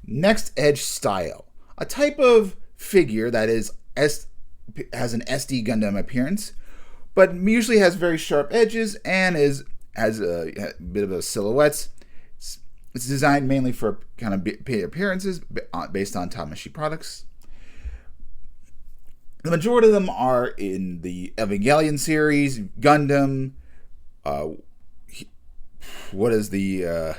NX Edge Style, a type of figure that has an SD Gundam appearance, but usually has very sharp edges and has a bit of a silhouettes. It's designed mainly for kind of appearances based on Tamashi products. The majority of them are in the Evangelion series, Gundam. What is the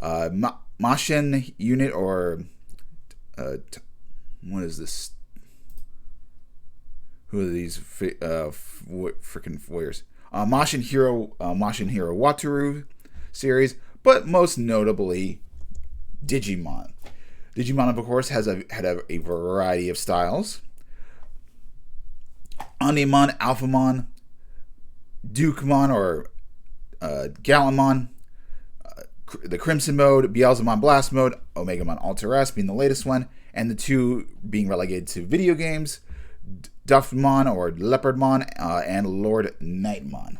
Mashin unit, or what is this? Who are these freaking warriors? Mashin Hero Wataru series, but most notably Digimon. Digimon, of course, had a variety of styles. Omnimon, Alphamon, Dukemon or Galamon, the Crimson mode, Beelzemon Blast mode, Omegamon Alter S being the latest one, and the two being relegated to video games, Duffmon or Leopardmon, and Lord Nightmon.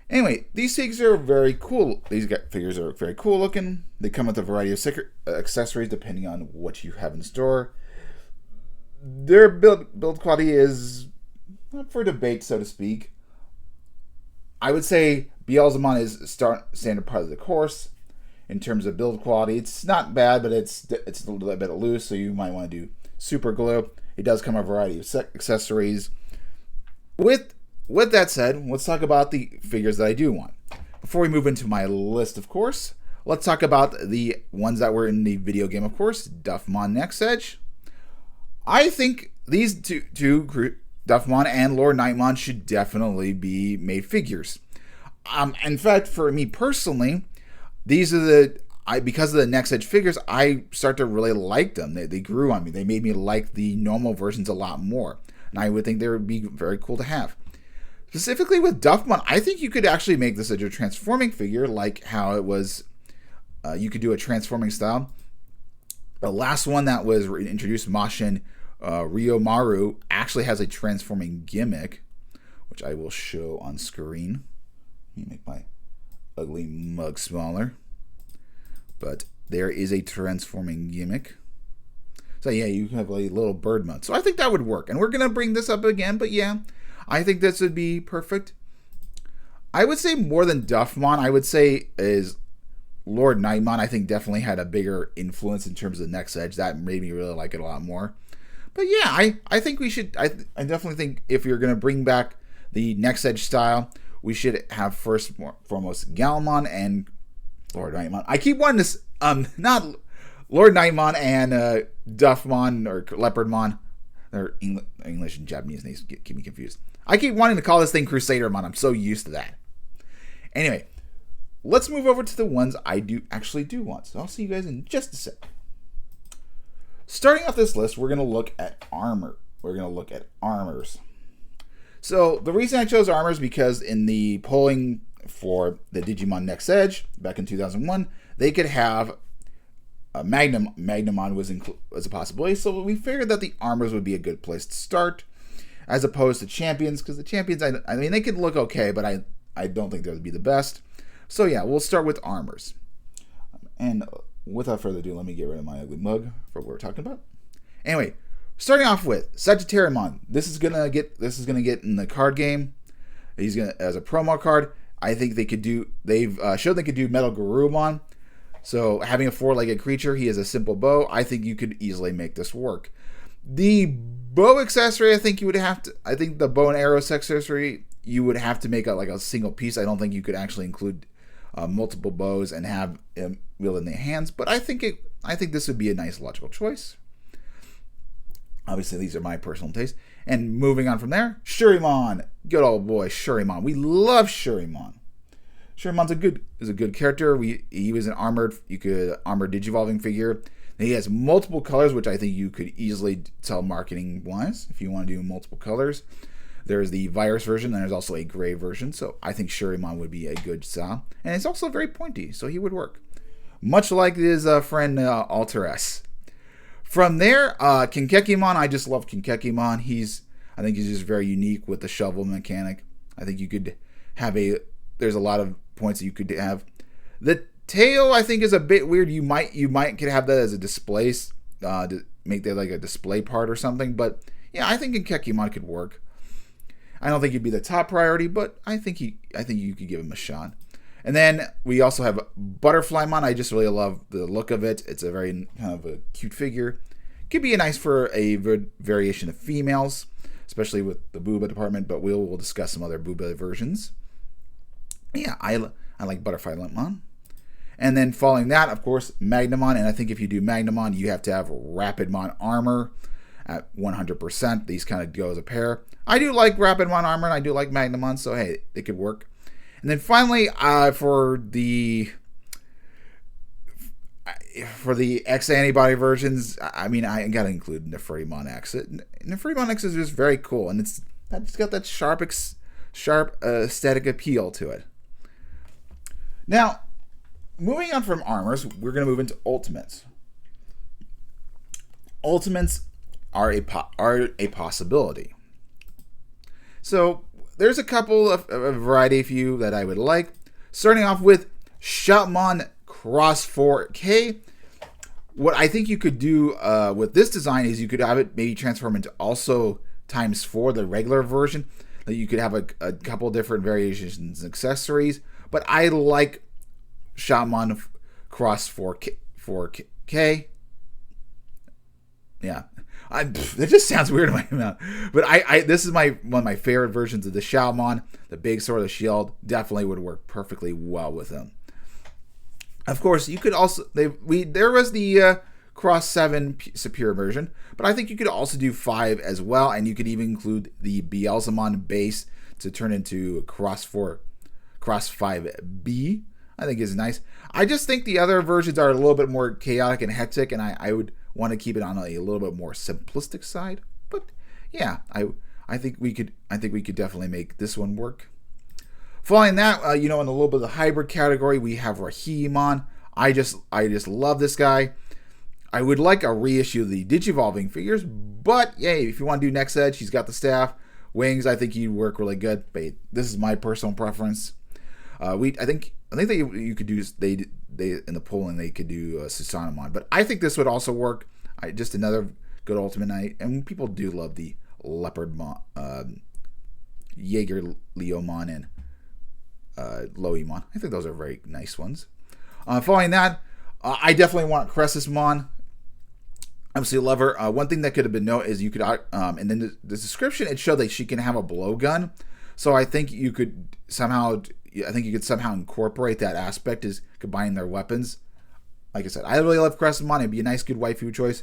Anyway, these figures are very cool. These figures are very cool looking. They come with a variety of accessories depending on what you have in store. Their build quality is up for debate, so to speak. I would say Beelzemon is standard part of the course in terms of build quality. It's not bad, but it's a little bit loose, so you might want to do super glue. It does come with a variety of accessories. With that said, let's talk about the figures that I do want. Before we move into my list, of course, let's talk about the ones that were in the video game, of course. Duffmon NX Edge. I think these two Duffmon and Lord Nightmon should definitely be made figures. In fact, for me personally, these are because of the NX Edge figures, I start to really like them. They grew on me. They made me like the normal versions a lot more. And I would think they would be very cool to have. Specifically with Duffmon, I think you could actually make this a transforming figure, like how it was. You could do a transforming style. The last one that was introduced, Mashin Ryomaru, actually has a transforming gimmick, which I will show on screen. Let me make my ugly mug smaller. But there is a transforming gimmick. So yeah, you have a little bird mode. So I think that would work. And we're going to bring this up again, but yeah, I think this would be perfect. I would say more than Duffmon, I would say is Lord Nightmon. I think definitely had a bigger influence in terms of the NX Edge. That made me really like it a lot more. But yeah, I think we should, I definitely think if you're going to bring back the NX Edge style, we should have foremost Galamon and Lord Nightmon. I keep wanting to, not Lord Nightmon and Duffmon or Leopardmon. They're English and Japanese names keep me confused. I keep wanting to call this thing Crusadermon. I'm so used to that. Anyway, let's move over to the ones I actually do want. So I'll see you guys in just a sec. Starting off this list, we're going to look at armor. We're going to look at armors. So the reason I chose armor is because in the polling for the Digimon NX Edge back in 2001, they could have Magnamon was a possibility. So we figured that the armors would be a good place to start, as opposed to champions, because the champions, I mean, they could look okay, but I don't think they would be the best. So yeah, we'll start with armors. And without further ado, let me get rid of my ugly mug for what we're talking about. Anyway, starting off with Sagittariumon. This is gonna get in the card game. He's gonna as a promo card. I think they could do. They've showed they could do Metal Garurumon. So having a 4-legged creature, he has a simple bow. I think you could easily make this work. The bow accessory, I think you would have to. I think the bow and arrow accessory, you would have to make a single piece. I don't think you could actually include multiple bows and have him wield in the hands. But I think this would be a nice logical choice. Obviously, these are my personal taste. And moving on from there, Shurimon, good old boy Shurimon. We love Shurimon. Shurimon's a good character. He was an armored digivolving figure. He has multiple colors, which I think you could easily tell marketing wise if you want to do multiple colors. There's the virus version, and there's also a gray version. So I think Shurimon would be a good style, and it's also very pointy, so he would work, much like his friend Alter S. From there, Kinkekimon. I just love Kinkekimon. I think he's just very unique with the shovel mechanic. I think you could have there's a lot of points that you could have. The Tail, I think, is a bit weird. You might could have that as a display, to make that like a display part or something. But yeah, I think Inkekimon could work. I don't think he'd be the top priority, but I think you could give him a shot. And then we also have Butterflymon. I just really love the look of it. It's a very kind of a cute figure. Could be nice for a variation of females, especially with the Booba department, but we'll discuss some other Booba versions. Yeah, I like Butterflymon. And then following that, of course, Magnamon. And I think if you do Magnamon, you have to have Rapidmon armor at 100%. These kind of go as a pair. I do like Rapidmon armor, and I do like Magnamon, so hey, it could work. And then finally, for the X-Antibody versions, I mean, I got to include Neferimon X. Neferimon X is just very cool, and it's got that sharp aesthetic appeal to it. Now, moving on from armors, we're going to move into ultimates. Ultimates are a possibility. So there's a couple of a variety of few that I would like. Starting off with Shoutmon Cross 4K. What I think you could do with this design is you could have it maybe transform into also ×4, the regular version. That you could have a couple different variations and accessories. But I like Shoutmon Cross 4K. Yeah. That just sounds weird in my mouth. But this is one of my favorite versions of the Shoutmon. The big sword, the shield, definitely would work perfectly well with them. Of course, you could also there was the Cross 7 Superior version, but I think you could also do 5 as well, and you could even include the Beelzemon base to turn into Cross 5B. I think is nice. I just think the other versions are a little bit more chaotic and hectic, and I would want to keep it on a little bit more simplistic side. But yeah, I think we could definitely make this one work. Following that, in a little bit of the hybrid category, we have Rahimon. I just love this guy. I would like a reissue of the Digivolving figures, but yay, if you want to do NX Edge, he's got the staff, wings. I think he'd work really good. But this is my personal preference. I think that you could do they in the polling they could do Susanomon, but I think this would also work. Just another good Ultimate Knight, and people do love the Leopardmon, Jaeger Leomon, and Loemon. I think those are very nice ones. Following that, I definitely want Cressusmon. Absolutely love her. One thing that could have been noted is you could, and then the description, it showed that she can have a blowgun. So I think you could somehow incorporate that aspect as combining their weapons. Like I said, I really love Cressusmon. It'd be a nice, good waifu choice.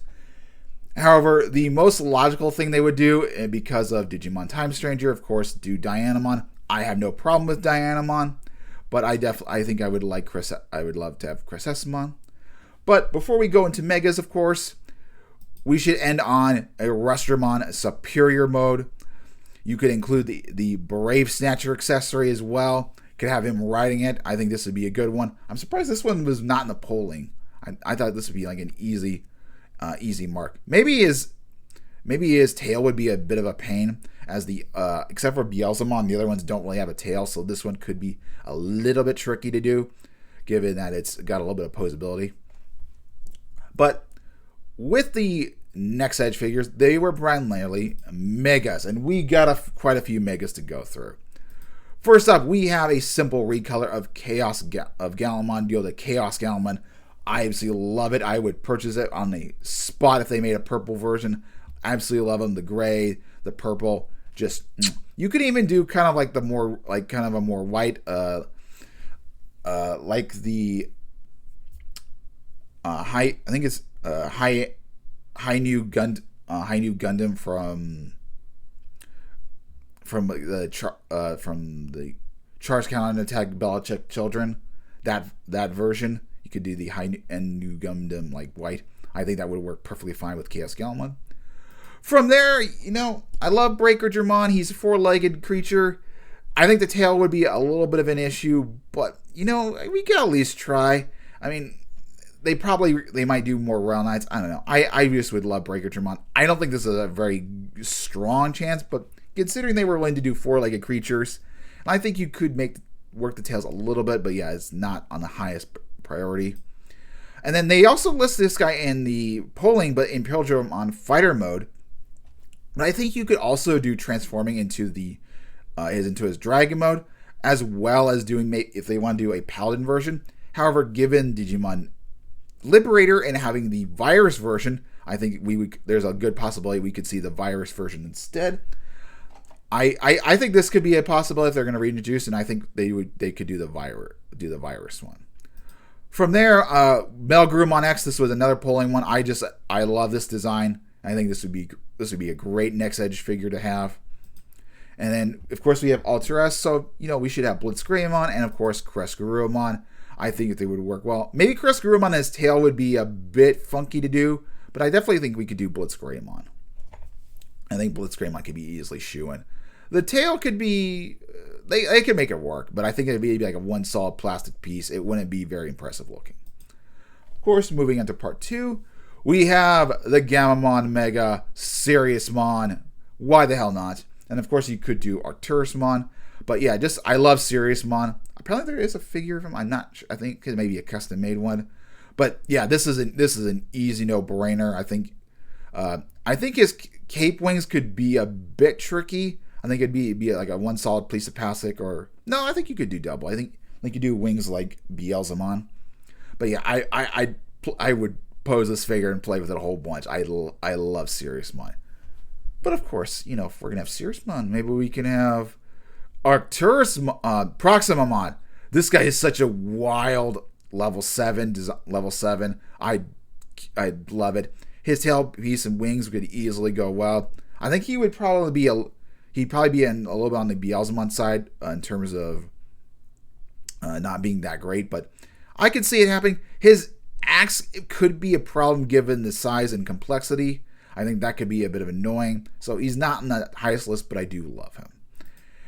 However, the most logical thing they would do, because of Digimon Time Stranger, of course, do Dianamon. I have no problem with Dianamon, but I think I would love to have Cressusmon. But before we go into Megas, of course, we should end on a Rustermon Superior mode. You could include the Brave Snatcher accessory as well. Could have him riding it. I think this would be a good one. I'm surprised this one was not in the polling. I thought this would be like an easy mark. Maybe his tail would be a bit of a pain, as except for Beelzemon, the other ones don't really have a tail, so this one could be a little bit tricky to do, given that it's got a little bit of posability. But with the NX Edge figures, they were primarily Megas, and we got quite a few Megas to go through. First up, we have a simple recolor of Galamon, the Chaos Galamon. I absolutely love it. I would purchase it on the spot if they made a purple version. I absolutely love them. The gray, the purple, just you could even do kind of like a more white, like the high. I think it's high new Gundam from the Charles Counterattack Belichick Children. That version. You could do the high and new Gundam like white. I think that would work perfectly fine with Chaos Galamon. From there, I love Breaker Dramon. He's a 4-legged creature. I think the tail would be a little bit of an issue, but we could at least try. I mean, they might do more Royal Knights. I don't know. I just would love Breaker Dramon. I don't think this is a very strong chance, but considering they were willing to do 4-legged creatures, I think you could work the tails a little bit, but yeah, it's not on the highest priority. And then they also list this guy in the polling, but in Pilgrimon fighter mode. But I think you could also do transforming into his dragon mode, as well as doing, if they want to do a paladin version. However, given Digimon Liberator and having the virus version, I think there's a good possibility we could see the virus version instead. I think this could be a possibility if they're going to reintroduce, and I think they could do the virus one. From there, Melgrumon X. This was another polling one. I love this design. I think this would be a great NX Edge figure to have. And then, of course, we have Alter S. So, we should have Blitzgreymon and, of course, Cresgarurumon. I think that they would work well. Maybe Cresgarurumon's tail would be a bit funky to do, but I definitely think we could do Blitzgreymon. I think Blitzgreymon could be easily shoo-in. The tail could be... They could make it work, but I think it would be like a one solid plastic piece. It wouldn't be very impressive looking. Of course, moving on to part 2, we have the Gamamon Mega Seriousmon. Why the hell not? And of course, you could do Arcturusmon. But yeah, I love Seriousmon. Apparently, there is a figure of him. I'm not sure. I think it may be a custom made one. But yeah, this is an easy no-brainer. I think his cape wings could be a bit tricky. I think it'd be like a one solid piece of plastic, or no, I think you could do double. I think you do wings like Beelzemon. But yeah, I would pose this figure and play with it a whole bunch. I love Seriousmon. But of course, if we're gonna have Seriousmon, maybe we can have Proximamon. This guy is such a wild level 7. I love it. His tail piece and wings could easily go well. I think he would probably be he'd probably be a little bit on the Beelzemon side in terms of not being that great, but I could see it happening. His axe could be a problem given the size and complexity. I think that could be a bit of annoying. So he's not in the highest list, but I do love him.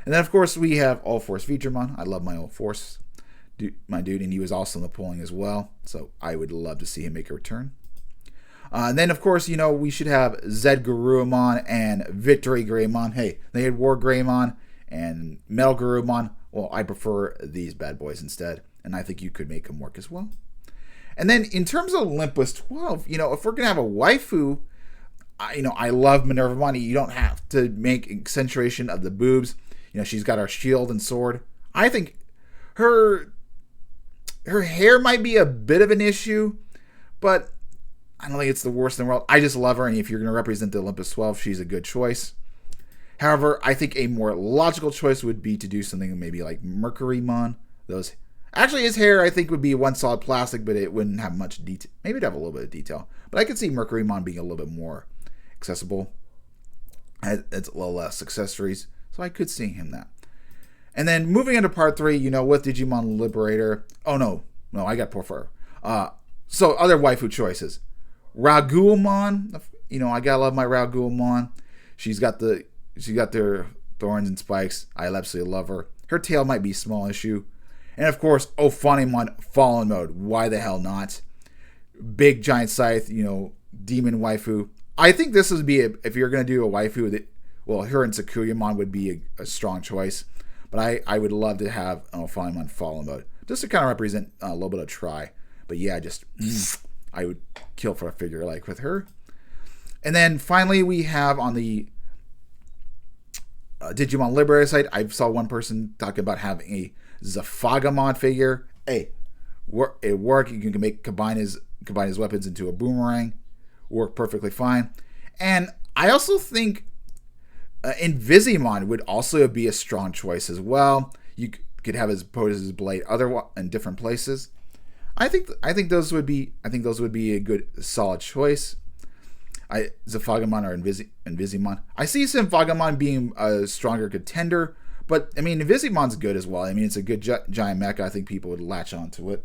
And then, of course, we have All Force Featuremon. I love my All Force, my dude, and he was also in the polling as well. So I would love to see him make a return. And then, of course, we should have Zedgarurumon and Victory Greymon. Hey, they had War Greymon and Metal Garurumon. Well, I prefer these bad boys instead, and I think you could make them work as well. And then, in terms of Olympus 12, if we're going to have a waifu, I love Minervamon. You don't have to make accentuation of the boobs. She's got our shield and sword. I think her hair might be a bit of an issue, but I don't think it's the worst in the world. I just love her, and if you're going to represent the Olympus 12, she's a good choice. However, I think a more logical choice would be to do something maybe like Mercurymon. Actually, his hair, I think, would be one solid plastic, but it wouldn't have much detail. Maybe it'd have a little bit of detail. But I could see Mercurymon being a little bit more accessible. It's a little less accessories, so I could see him that. And then moving into part 3, with Digimon Liberator. Oh, no, I got poor fur. So other waifu choices. Raguamon, I gotta love my Raguamon. She's got their thorns and spikes. I absolutely love her. Her tail might be a small issue. And of course, Ophanimon Fallen Mode. Why the hell not? Big giant scythe, demon waifu. I think this would be if you're gonna do a waifu her and Sakuyamon would be a strong choice. But I would love to have an Ophanimon Fallen Mode, just to kind of represent a little bit of try. But yeah, I would kill for a figure like with her. And then finally, we have on the Digimon Liberator site, I saw one person talking about having a Zafagamon figure. Hey, it worked. You can combine his weapons into a boomerang. Work perfectly fine. And I also think Invisimon would also be a strong choice as well. You could have his blade in different places. I think those would be a good solid choice. Zafagamon or Invisimon. I see Symphagamon being a stronger contender, but Invisimon's good as well. It's a good giant mecha. I think people would latch onto it.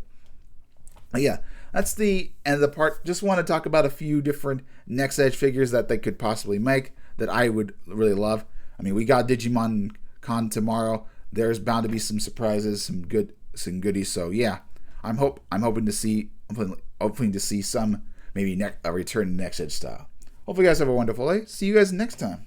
But yeah, that's the end of the part. Just want to talk about a few different NX Edge figures that they could possibly make that I would really love. We got Digimon Con tomorrow. There's bound to be some surprises, some goodies. So yeah. I'm hoping to see some maybe a return to NX Edge Style. Hopefully you guys have a wonderful day. See you guys next time.